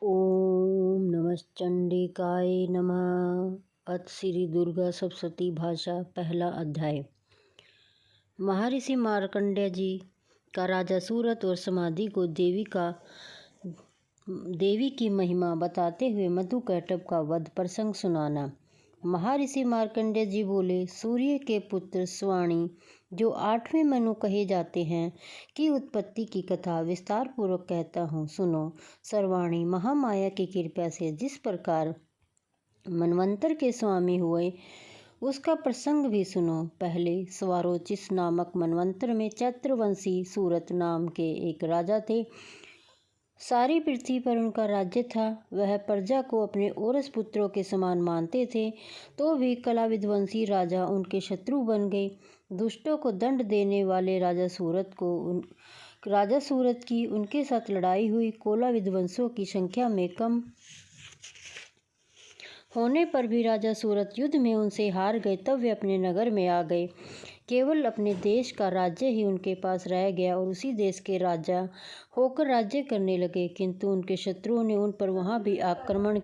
ओम नमश्चंडिकाय नमः। अथ श्री दुर्गा सप्तशती भाषा पहला अध्याय। महर्षि मार्कंडेय जी का राजा सूरत और समाधि को देवी की महिमा बताते हुए मधुकैटभ का वध प्रसंग सुनाना। महर्षि मार्कंडेय जी बोले, सूर्य के पुत्र स्वाणी जो 8वें मनु कहे जाते हैं की उत्पत्ति की कथा विस्तार पूर्वक कहता हूँ, सुनो। सर्वाणी महामाया की कृपा से जिस प्रकार मनवंतर के स्वामी हुए उसका प्रसंग भी सुनो। पहले स्वारोचिस नामक मनवंतर में चैत्रवंशी सूरत नाम के एक राजा थे। सारी पृथ्वी पर उनका राज्य था। वह प्रजा को अपने औरस पुत्रों के समान मानते थे, तो भी कला विध्वंसी राजा उनके शत्रु बन गए। दुष्टों को दंड देने वाले राजा सूरत की उनके साथ लड़ाई हुई। कोला विध्वंसों की संख्या में कम होने पर भी राजा सूरत युद्ध में उनसे हार गए। तब वे अपने नगर में आ गए। केवल अपने देश का राज्य ही उनके पास रह गया और उसी देश के राजा होकर राज्य करने लगे। किंतु उनके शत्रुओं ने उन पर वहां भी आक्रमण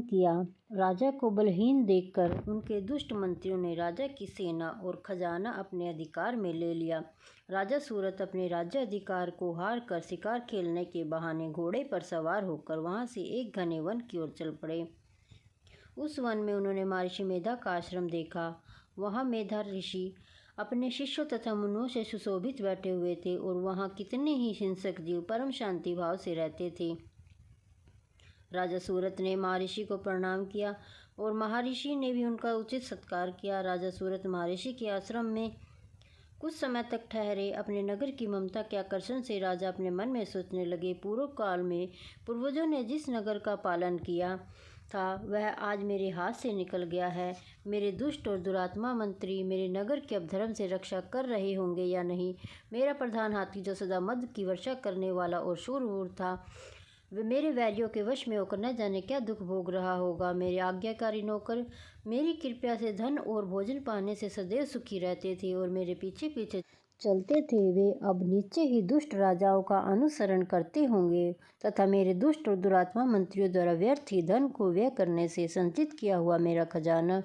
किया। राजा को बलहीन देखकर उनके दुष्ट मंत्रियों ने राजा की सेना और खजाना अपने अधिकार में ले लिया। राजा सूरत अपने राज्य अधिकार को हार कर शिकार खेलने के बहाने घोड़े पर सवार होकर वहां से एक घने वन की ओर चल पड़े। उस वन में उन्होंने महर्षि मेधा का आश्रम देखा। वहां मेधा ऋषि अपने शिष्यों तथा मुनियों से सुशोभित बैठे हुए थे और वहां कितने ही हिंसक जीव परम शांति भाव से रहते थे। राजा सूरत ने महर्षि को प्रणाम किया और महर्षि ने भी उनका उचित सत्कार किया। राजा सूरत महर्षि के आश्रम में कुछ समय तक ठहरे। अपने नगर की ममता के आकर्षण से राजा अपने मन में सोचने लगे, पूर्व काल में पूर्वजों ने जिस नगर का पालन किया था वह आज मेरे हाथ से निकल गया है। मेरे दुष्ट और दुरात्मा मंत्री मेरे नगर की अब धर्म से रक्षा कर रहे होंगे या नहीं। मेरा प्रधान हाथी जो सदा मद की वर्षा करने वाला और शूरवीर था, वे मेरे वैरियों के वश में होकर न जाने क्या दुख भोग रहा होगा। मेरे आज्ञाकारी नौकर मेरी कृपया से धन और भोजन पाने से सदैव सुखी रहते थे और मेरे पीछे पीछे चलते थे। वे अब नीचे ही दुष्ट राजाओं का अनुसरण करते होंगे तथा मेरे दुष्ट और दुरात्मा मंत्रियों द्वारा व्यर्थ ही धन को व्यय करने से संचित किया हुआ मेरा खजाना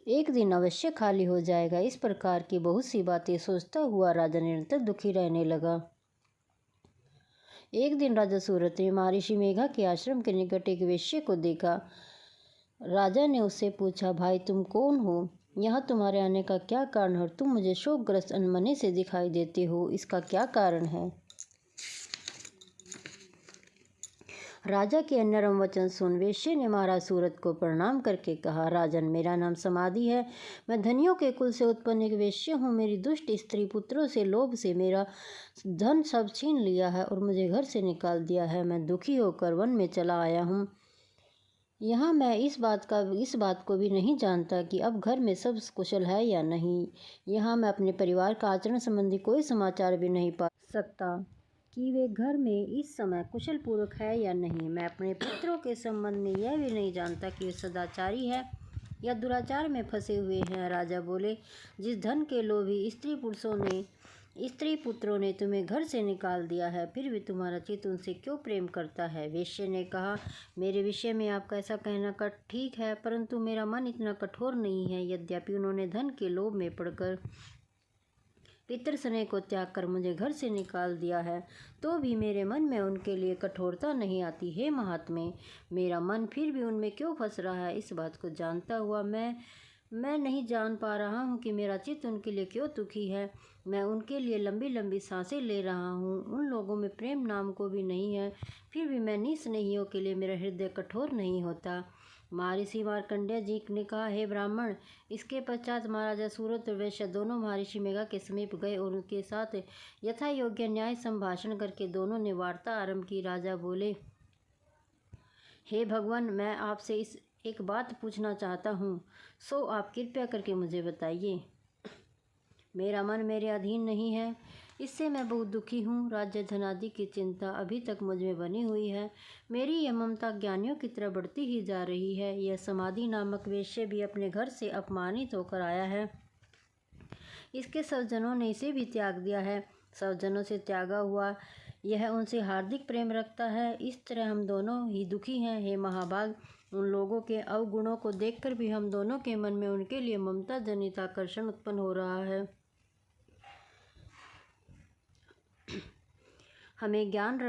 एक दिन अवश्य खाली हो जाएगा। इस प्रकार की बहुत सी बातें सोचता हुआ राजा निरंतर दुखी रहने लगा। एक दिन राजा सूरत ने महर्षि मेघा के आश्रम के निकट एक वेश्या को देखा। राजा ने उससे पूछा, भाई तुम कौन हो? यहाँ तुम्हारे आने का क्या कारण है? तुम मुझे शोकग्रस्त अनमने से दिखाई देते हो, इसका क्या कारण है? राजा के नरम वचन सुन वेश्या ने महाराज सूरत को प्रणाम करके कहा, राजन मेरा नाम समाधि है। मैं धनियों के कुल से उत्पन्न एक वेश्या हूँ। मेरी दुष्ट स्त्री पुत्रों से लोभ से मेरा धन सब छीन लिया है और मुझे घर से निकाल दिया है। मैं दुखी होकर वन में चला आया हूँ। यहाँ मैं इस बात को भी नहीं जानता कि अब घर में सब कुशल है या नहीं। यहाँ मैं अपने परिवार का आचरण संबंधी कोई समाचार भी नहीं पा सकता कि वे घर में इस समय कुशल पूर्वक है या नहीं। मैं अपने पुत्रों के संबंध में यह भी नहीं जानता कि वे सदाचारी है या दुराचार में फंसे हुए हैं। राजा बोले, जिस धन के लोभी स्त्री पुत्रों ने तुम्हें घर से निकाल दिया है, फिर भी तुम्हारा चित्त उनसे क्यों प्रेम करता है? वेश्या ने कहा, मेरे विषय में आपका ऐसा कहना ठीक है, परंतु मेरा मन इतना कठोर नहीं है। यद्यपि उन्होंने धन के लोभ में पड़कर पितृ स्नेह को त्याग कर मुझे घर से निकाल दिया है, तो भी मेरे मन में उनके लिए कठोरता नहीं आती। हे महात्मे, मेरा मन फिर भी उनमें क्यों फंस रहा है? इस बात को जानता हुआ मैं नहीं जान पा रहा हूँ कि मेरा चित्त उनके लिए क्यों दुखी है। मैं उनके लिए लंबी लंबी सांसें ले रहा हूँ। उन लोगों में प्रेम नाम को भी नहीं है, फिर भी मैं निस्नेहियों के लिए मेरा हृदय कठोर नहीं होता। महर्षि मार्कंडेय जी ने कहा, हे ब्राह्मण। इसके पश्चात महाराजा सूरत और वेश्या दोनों महर्षि मेघा के समीप गए और उनके साथ यथा योग्य न्याय संभाषण करके दोनों ने वार्ता आरंभ की। राजा बोले, हे भगवान, मैं आपसे एक बात पूछना चाहता हूँ, सो आप कृपया करके मुझे बताइए। मेरा मन मेरे अधीन नहीं है, इससे मैं बहुत दुखी हूँ। राज्य धन आदि की चिंता अभी तक मुझ में बनी हुई है। मेरी यह ममता ज्ञानियों की तरह बढ़ती ही जा रही है। यह समाधि नामक वेश्या भी अपने घर से अपमानित होकर आया है। इसके सब जनों ने इसे भी त्याग दिया है। सब जनों से त्यागा हुआ यह उनसे हार्दिक प्रेम रखता है। इस तरह हम दोनों ही दुखी हैं। हे महाभाग, उन लोगों के अवगुणों को देखकर भी हम दोनों के मन में उनके लिए ममता जनित आकर्षण उत्पन्न हो रहा है। हमें ज्ञान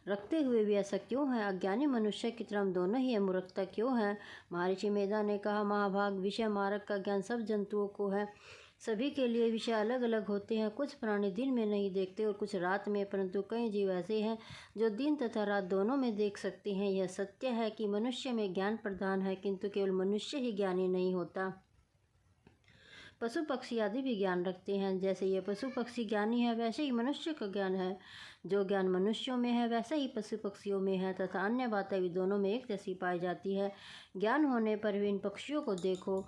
रखते हुए भी ऐसा क्यों है? अज्ञानी मनुष्य की तरह हम दोनों ही मूर्खता क्यों है? महर्षि मेधा ने कहा, महाभाग, विषय मार्ग का ज्ञान सब जंतुओं को है। सभी के लिए विषय अलग अलग होते हैं। कुछ प्राणी दिन में नहीं देखते और कुछ रात में, परंतु कई जीव ऐसे हैं जो दिन तथा रात दोनों में देख सकते हैं। यह सत्य है कि मनुष्य में ज्ञान प्रधान है, किंतु केवल मनुष्य ही ज्ञानी नहीं होता। पशु पक्षी आदि भी ज्ञान रखते हैं। जैसे ये पशु पक्षी ज्ञानी है, वैसे ही मनुष्य का ज्ञान है। जो ज्ञान मनुष्यों में है, वैसा ही पशु पक्षियों में है, तथा अन्य बातें भी दोनों में एक जैसी पाई जाती है। ज्ञान होने पर भी इन पक्षियों को देखो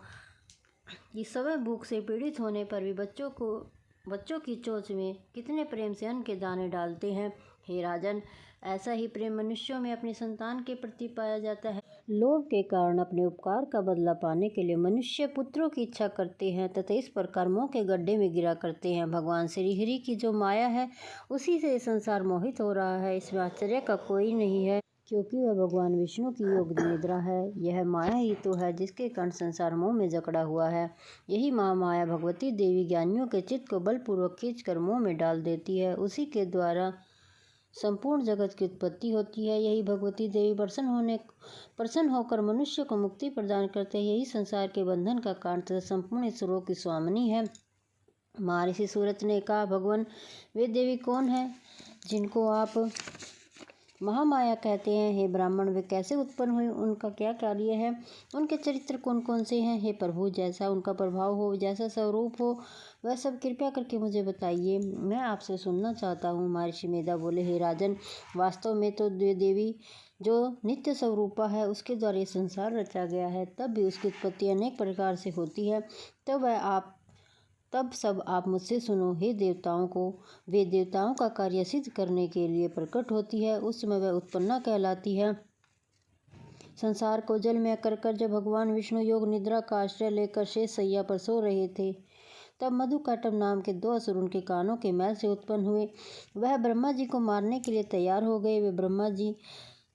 कि समय भूख से पीड़ित होने पर भी बच्चों की चोंच में कितने प्रेम से अन्न के दाने डालते हैं। हे राजन, ऐसा ही प्रेम मनुष्यों में अपनी संतान के प्रति पाया जाता है। लोभ के कारण अपने उपकार का बदला पाने के लिए मनुष्य पुत्रों की इच्छा करते हैं तथा इस प्रकार मोह के गड्ढे में गिरा करते हैं। भगवान श्री हरि की जो माया है, उसी से संसार मोहित हो रहा है। इसमें आश्चर्य का कोई नहीं है, क्योंकि वह भगवान विष्णु की योग निद्रा है। यह माया ही तो है जिसके कारण संसार मोह में जकड़ा हुआ है। यही महामाया भगवती देवी ज्ञानियों के चित्त को बलपूर्वक खींचकर मोह में डाल देती है। उसी के द्वारा संपूर्ण जगत की उत्पत्ति होती है। यही भगवती देवी प्रसन्न होकर मनुष्य को मुक्ति प्रदान करते हैं। यही संसार के बंधन का कारण तथा संपूर्ण ईश्वरों की स्वामिनी है। महर्षि सूरत ने कहा, भगवान, वे देवी कौन है जिनको आप महामाया कहते हैं? हे ब्राह्मण, वे कैसे उत्पन्न हुए? उनका क्या कार्य है? उनके चरित्र कौन कौन से हैं? हे प्रभु, जैसा उनका प्रभाव हो, जैसा स्वरूप हो, वह सब कृपया करके मुझे बताइए, मैं आपसे सुनना चाहता हूँ। महर्षि मेधा बोले, हे राजन, वास्तव में तो देवी जो नित्य स्वरूपा है, उसके द्वारा ये संसार रचा गया है। तब भी उसकी उत्पत्ति अनेक प्रकार से होती है। तब सब आप मुझसे सुनो। हे देवताओं को, वे देवताओं का कार्य सिद्ध करने के लिए प्रकट होती है। उस समय वह उत्पन्ना कहलाती है। संसार को जल में कर जब भगवान विष्णु योग निद्रा का आश्रय लेकर शेष सैया पर सो रहे थे, तब मधुकाटम नाम के 2 असुर उनके कानों के मैल से उत्पन्न हुए। वह ब्रह्मा जी को मारने के लिए तैयार हो गए।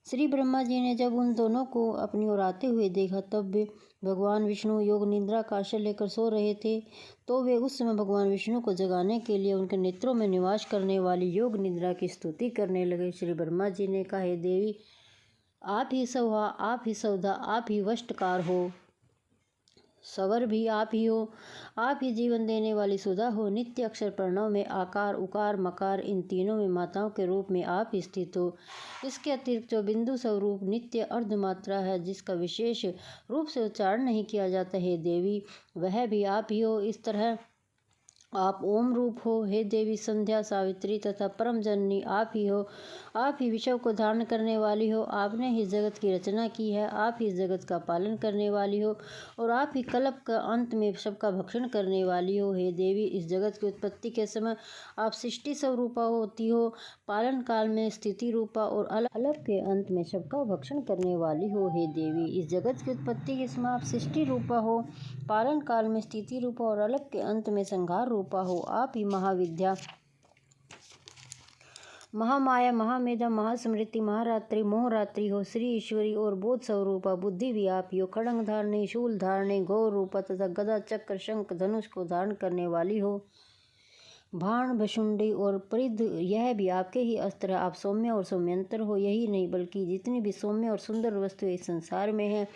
श्री ब्रह्मा जी ने जब उन दोनों को अपनी ओर आते हुए देखा, तब वे भगवान विष्णु योग निद्रा का आश्रय लेकर सो रहे थे, तो वे उस समय भगवान विष्णु को जगाने के लिए उनके नेत्रों में निवास करने वाली योग निद्रा की स्तुति करने लगे। श्री ब्रह्मा जी ने कहा, हे देवी, आप ही सौहा, आप ही सौधा, आप ही वष्टकार हो, सवर भी आप ही हो, आप ही जीवन देने वाली सुधा हो। नित्य अक्षर प्रणव में आकार, उकार, मकार, इन तीनों में माताओं के रूप में आप स्थित हो। इसके अतिरिक्त जो बिंदु स्वरूप नित्य अर्धमात्रा है, जिसका विशेष रूप से उच्चारण नहीं किया जाता, हे देवी, वह भी आप ही हो। इस तरह आप ओम रूप हो। हे देवी संध्या, सावित्री तथा परम जननी आप ही हो। आप ही विश्व को धारण करने वाली हो। आपने ही जगत की रचना की है। आप ही जगत का पालन करने वाली हो और आप ही कल्प का अंत में सबका भक्षण करने वाली हो। हे देवी, इस जगत की उत्पत्ति के समय आप सृष्टि स्वरूपा होती हो, पालन काल में स्थिति रूपा और अलग के अंत में सबका भक्षण करने वाली हो। हे देवी, इस जगत की उत्पत्ति के समय आप सृष्टि रूपा हो, पालन काल में स्थिति रूपा और अलग के अंत में संहार रूपा हो। आप ही महाविद्या, महामाया, महामेधा, महास्मृति, महारात्रि, मोहरात्रि हो। श्री ईश्वरी और बोध स्वरूपा बुद्धि भी आप ही हो। खड़ंग धारणी, शूल धारणी, गौर रूपा तथा गदा, चक्र, शंख, धनुष को धारण करने वाली हो। भाण, भशुंडी और परिध, यह भी आपके ही अस्त्र। आप सौम्य और सौम्यंतर हो। यही नहीं बल्कि जितनी भी सौम्य और सुंदर वस्तुएं इस संसार में हैं,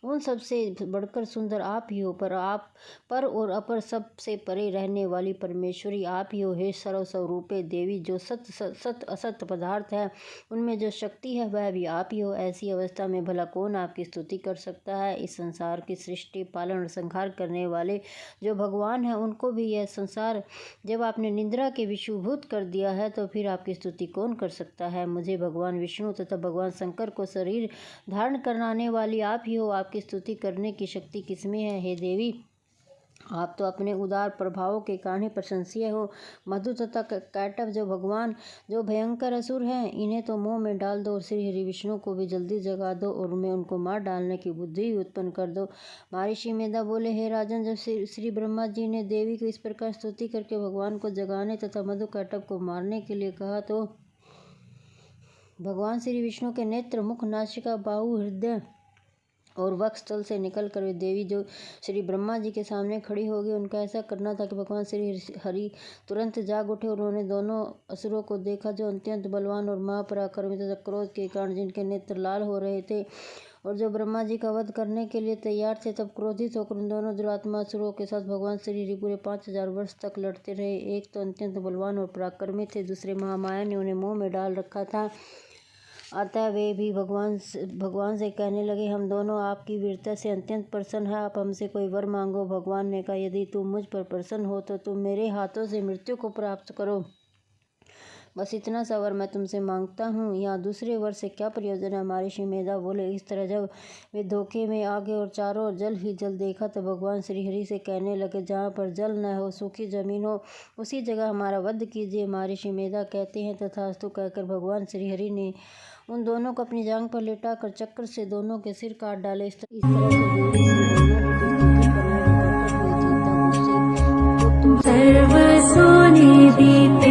उन सबसे बढ़कर सुंदर आप ही हो। पर और अपर सबसे परे रहने वाली परमेश्वरी आप ही हो। हे सर्व स्वरूपे देवी, जो सत असत पदार्थ है, उनमें जो शक्ति है, वह भी आप ही हो। ऐसी अवस्था में भला कौन आपकी स्तुति कर सकता है? इस संसार की सृष्टि, पालन और संहार करने वाले जो भगवान हैं, उनको भी यह संसार जब आपने निद्रा के विषुभूत कर दिया है, तो फिर आपकी स्तुति कौन कर सकता है? मुझे भगवान विष्णु तथा भगवान शंकर को शरीर धारण कराने वाली आप ही हो। आपकी स्तुति करने की शक्ति किसमें है? हे देवी, आप तो अपने उदार प्रभावों के कारण ही प्रशंसीय हो। मधु तथा कैटव जो भयंकर असुर हैं, इन्हें तो मोह में डाल दो और श्री हरि विष्णु को भी जल्दी जगा दो और उन्हें उनको मार डालने की बुद्धि भी उत्पन्न कर दो। महर्षि मेधा बोले, हे राजन, जब श्री ब्रह्मा जी ने देवी को इस प्रकार स्तुति करके भगवान को जगाने तथा मधु कैटव को मारने के लिए कहा, तो भगवान श्री विष्णु के नेत्र, मुख, नासिका, बाहु, हृदय और वक्षस्थल से निकलकर वे देवी जो श्री ब्रह्मा जी के सामने खड़ी हो गई। उनका ऐसा करना था कि भगवान श्री हरि तुरंत जाग उठे। उन्होंने दोनों असुरों को देखा जो अत्यंत बलवान और महापराक्रमी तथा क्रोध के कारण जिनके नेत्र लाल हो रहे थे और जो ब्रह्मा जी का वध करने के लिए तैयार थे। तब क्रोधित होकर उन दोनों दुरात्मा असुरों के साथ भगवान श्री हरि पूरे 5000 वर्ष तक लड़ते रहे। एक तो अत्यंत बलवान और पराक्रमी थे, दूसरे महामाया ने उन्हें मुंह में डाल रखा था। अतः वे भी भगवान से कहने लगे, हम दोनों आपकी वीरता से अत्यंत प्रसन्न हैं, आप हमसे कोई वर मांगो। भगवान ने कहा, यदि तुम मुझ पर प्रसन्न हो तो तुम मेरे हाथों से मृत्यु को प्राप्त करो। बस इतना सा वर मैं तुमसे मांगता हूँ, यहाँ दूसरे वर से क्या प्रयोजन है। महर्षि मेधा बोले। इस तरह जब वे धोखे में आ गए और चारों ओर जल ही जल देखा तो भगवान श्री हरि से कहने लगे, जहाँ पर जल न हो, सूखी जमीन हो, उसी जगह हमारा वध कीजिए। महर्षि मेधा कहते हैं, तथास्तु कहकर भगवान श्री हरि ने उन दोनों को अपनी जांघ पर लेटा कर चक्र से दोनों के सिर काट डाले। इस तरह से देवी श्री ब्रह्मा जी की स्तुति करने में प्रकट हुई थी। तब उससे सर्व सोने